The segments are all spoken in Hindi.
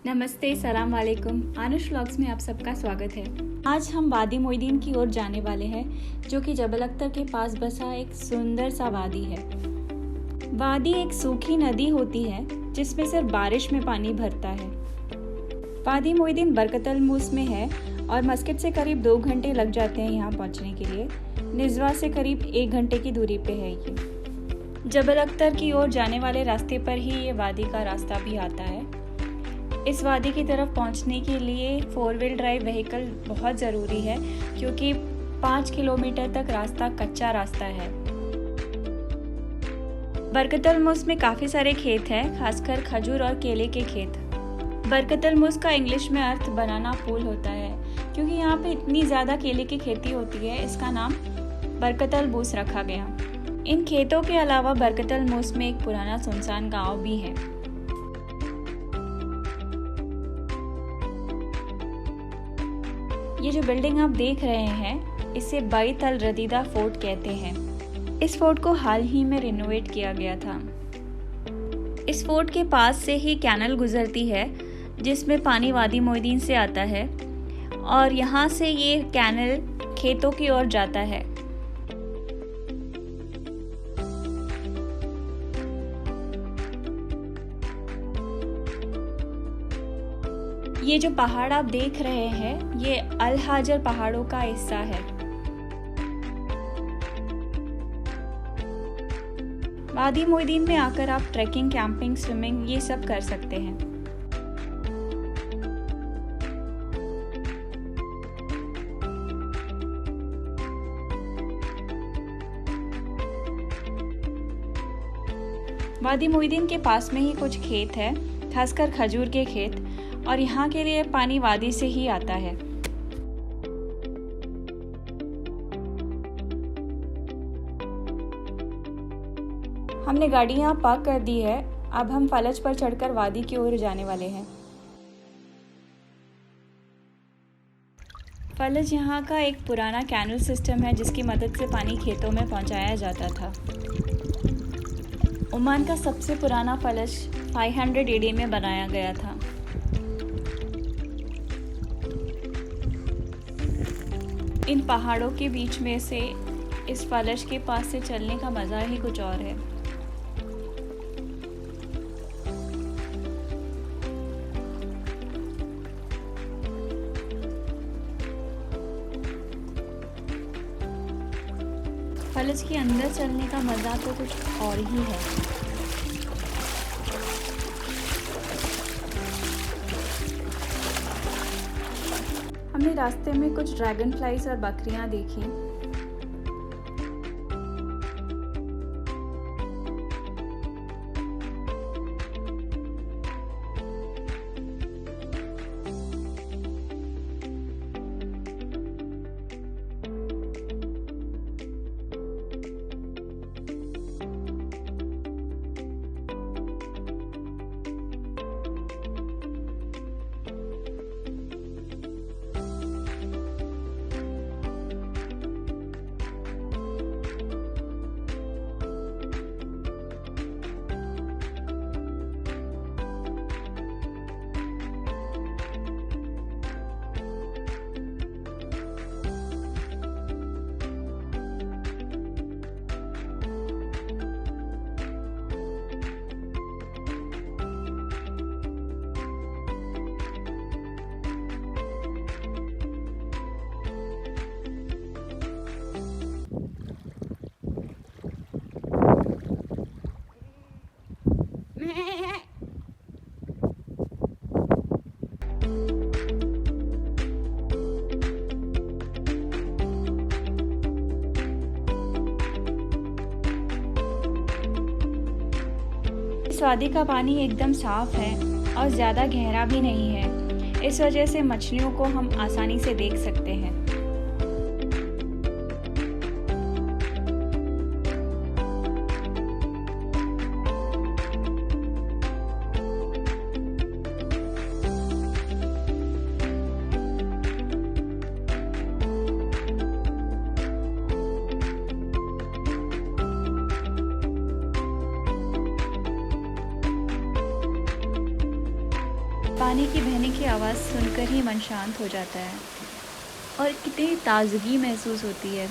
नमस्ते, सलाम वालेकुम। आनुश व्लॉग्स में आप सबका स्वागत है। आज हम वादी मोइदीन की ओर जाने वाले हैं, जो कि जबल अख्तर के पास बसा एक सुंदर सा वादी है। वादी एक सूखी नदी होती है जिसमें सिर्फ बारिश में पानी भरता है। वादी मोइदीन बरकतल मूस में है और मस्कट से करीब 2 घंटे लग जाते हैं यहाँ पहुँचने के लिए। निज़वा से करीब 1 घंटे की दूरी पे है ये। जबल अख्तर की ओर जाने वाले रास्ते पर ही ये वादी का रास्ता भी आता है। इस वादी की तरफ पहुंचने के लिए 4 व्हील ड्राइव व्हीकल बहुत ज़रूरी है, क्योंकि 5 किलोमीटर तक रास्ता कच्चा रास्ता है। बरकतल मूस में काफ़ी सारे खेत हैं, खासकर खजूर और केले के खेत। बरकतल मूस का इंग्लिश में अर्थ बनाना पुल होता है, क्योंकि यहाँ पे इतनी ज़्यादा केले की खेती होती है, इसका नाम बरकतल मूस रखा गया। इन खेतों के अलावा बरकतल मूस में एक पुराना सुनसान गांव भी है। ये जो बिल्डिंग आप देख रहे हैं, इसे बैत अल रदीदा फोर्ट कहते हैं। इस फोर्ट को हाल ही में रिनोवेट किया गया था। इस फोर्ट के पास से ही कैनल गुजरती है, जिसमें पानी वादी मोइदीन से आता है और यहाँ से ये कैनल खेतों की ओर जाता है। ये जो पहाड़ आप देख रहे हैं, ये अल हाजर पहाड़ों का हिस्सा है। वादी मोइदीन में आकर आप ट्रैकिंग, कैंपिंग, स्विमिंग ये सब कर सकते हैं। वादी मोइदीन के पास में ही कुछ खेत है, खासकर खजूर के खेत, और यहाँ के लिए पानी वादी से ही आता है। हमने गाड़ी यहाँ पार्क कर दी है। अब हम फलज पर चढ़कर वादी की ओर जाने वाले हैं। फलज यहाँ का एक पुराना कैनल सिस्टम है, जिसकी मदद से पानी खेतों में पहुँचाया जाता था। ओमान का सबसे पुराना फलज 500 AD में बनाया गया था। इन पहाड़ों के बीच में से इस फलज के पास से चलने का मज़ा ही कुछ और है। फलज के अंदर चलने का मज़ा तो कुछ और ही है। हमने रास्ते में कुछ ड्रैगन फ्लाइज और बकरियां देखी। इस वादी का पानी एकदम साफ है और ज़्यादा गहरा भी नहीं है। इस वजह से मछलियों को हम आसानी से देख सकते हैं। पानी की बहने की आवाज़ सुनकर ही मन शांत हो जाता है और कितनी ताज़गी महसूस होती है।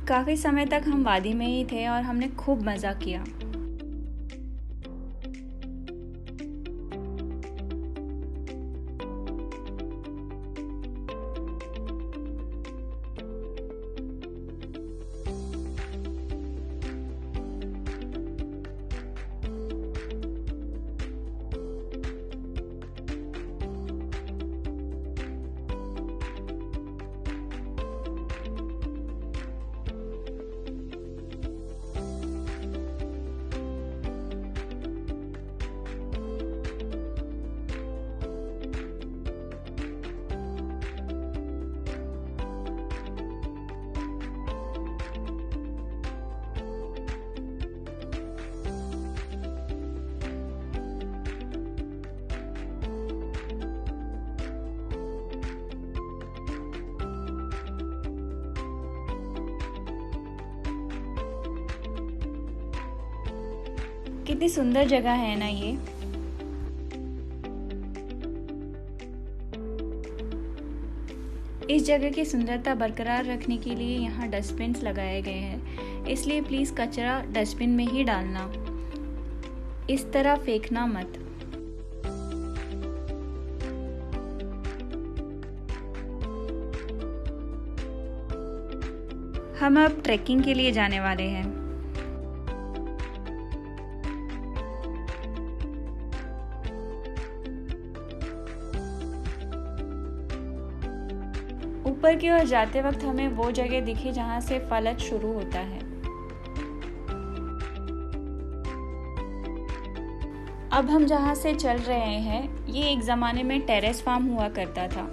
काफ़ी समय तक हम वादी में ही थे और हमने खूब मज़ा किया। कितनी सुंदर जगह है ना ये। इस जगह की सुंदरता बरकरार रखने के लिए यहाँ डस्टबिन लगाए गए हैं, इसलिए प्लीज़ कचरा डस्टबिन में ही डालना, इस तरह फेंकना मत। हम अब ट्रैकिंग के लिए जाने वाले हैं। ऊपर की ओर जाते वक्त हमें वो जगह दिखी जहाँ से फलक शुरू होता है। अब हम जहाँ से चल रहे हैं, ये एक ज़माने में टेरेस फार्म हुआ करता था।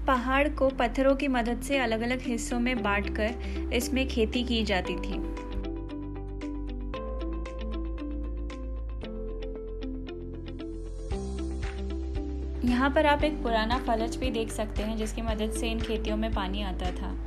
पहाड़ को पत्थरों की मदद से अलग अलग हिस्सों में बांटकर इसमें खेती की जाती थी। यहाँ पर आप एक पुराना फलक भी देख सकते हैं जिसकी मदद से इन खेतियों में पानी आता था।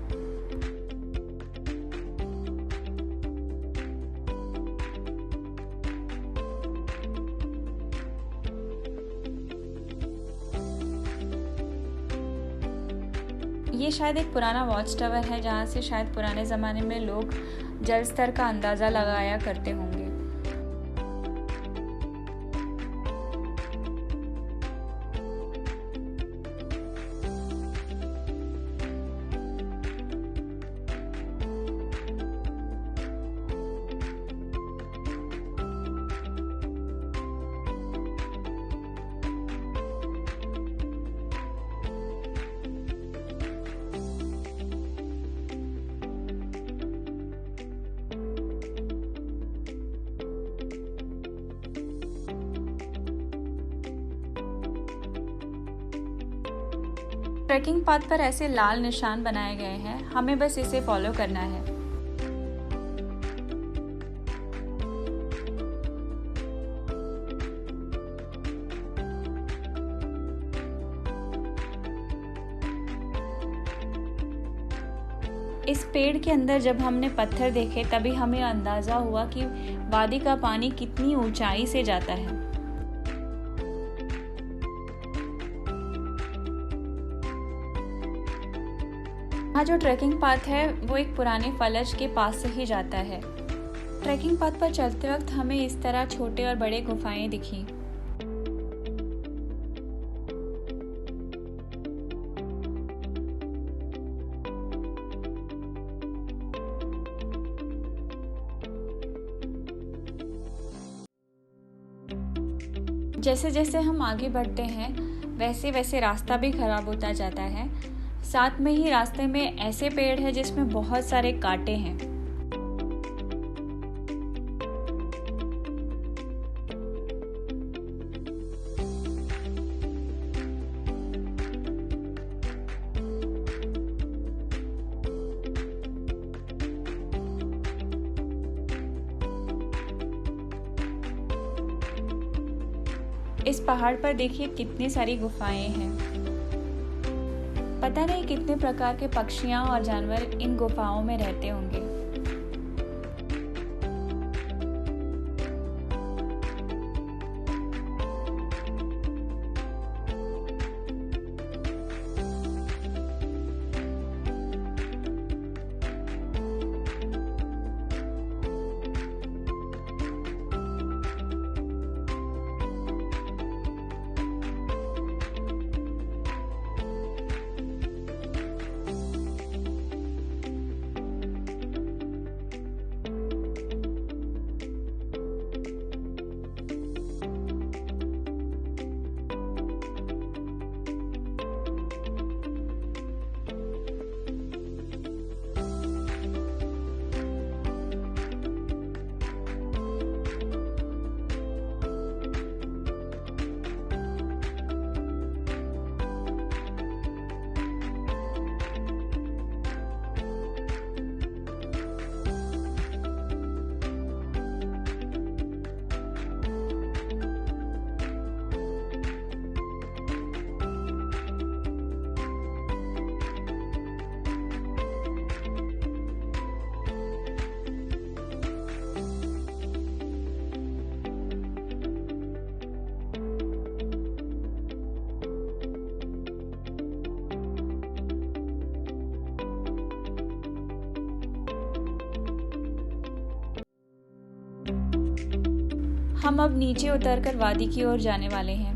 ये शायद एक पुराना वॉच टावर है जहाँ से शायद पुराने ज़माने में लोग जल स्तर का अंदाज़ा लगाया करते होंगे। ट्रैकिंग पाथ पर ऐसे लाल निशान बनाए गए हैं, हमें बस इसे फॉलो करना है। इस पेड़ के अंदर जब हमने पत्थर देखे तभी हमें अंदाजा हुआ कि वादी का पानी कितनी ऊंचाई से जाता है। यहाँ जो ट्रैकिंग पाथ है वो एक पुराने फलज के पास से ही जाता है। ट्रैकिंग पाथ पर चलते वक्त हमें इस तरह छोटे और बड़े गुफाएं दिखी। जैसे जैसे हम आगे बढ़ते हैं वैसे वैसे रास्ता भी खराब होता जाता है। साथ में ही रास्ते में ऐसे पेड़ हैं जिसमें बहुत सारे कांटे हैं। इस पहाड़ पर देखिए कितनी सारी गुफाएं हैं। पता नहीं कितने प्रकार के पक्षियां और जानवर इन गुफाओं में रहते होंगे। हम अब नीचे उतरकर वादी की ओर जाने वाले हैं।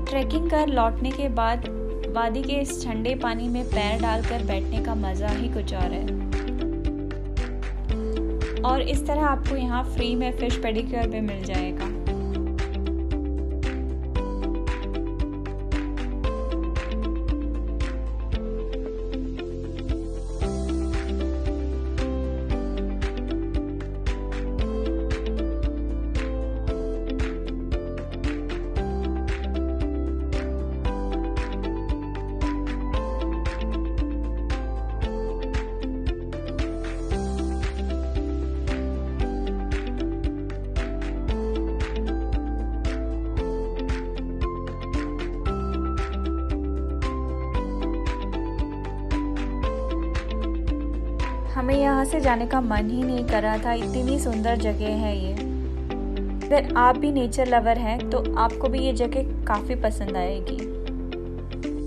ट्रैकिंग कर लौटने के बाद वादी के इस ठंडे पानी में पैर डालकर बैठने का मज़ा ही कुछ और है। और इस तरह आपको यहाँ फ्री में फिश पेडिक्योर भी मिल जाएगा। हमें यहाँ से जाने का मन ही नहीं कर रहा था, इतनी सुंदर जगह है ये। अगर आप भी नेचर लवर हैं तो आपको भी ये जगह काफ़ी पसंद आएगी।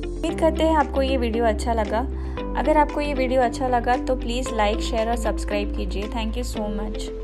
उम्मीद करते हैं आपको ये वीडियो अच्छा लगा। अगर आपको ये वीडियो अच्छा लगा तो प्लीज़ लाइक, शेयर और सब्सक्राइब कीजिए। Thank you so much.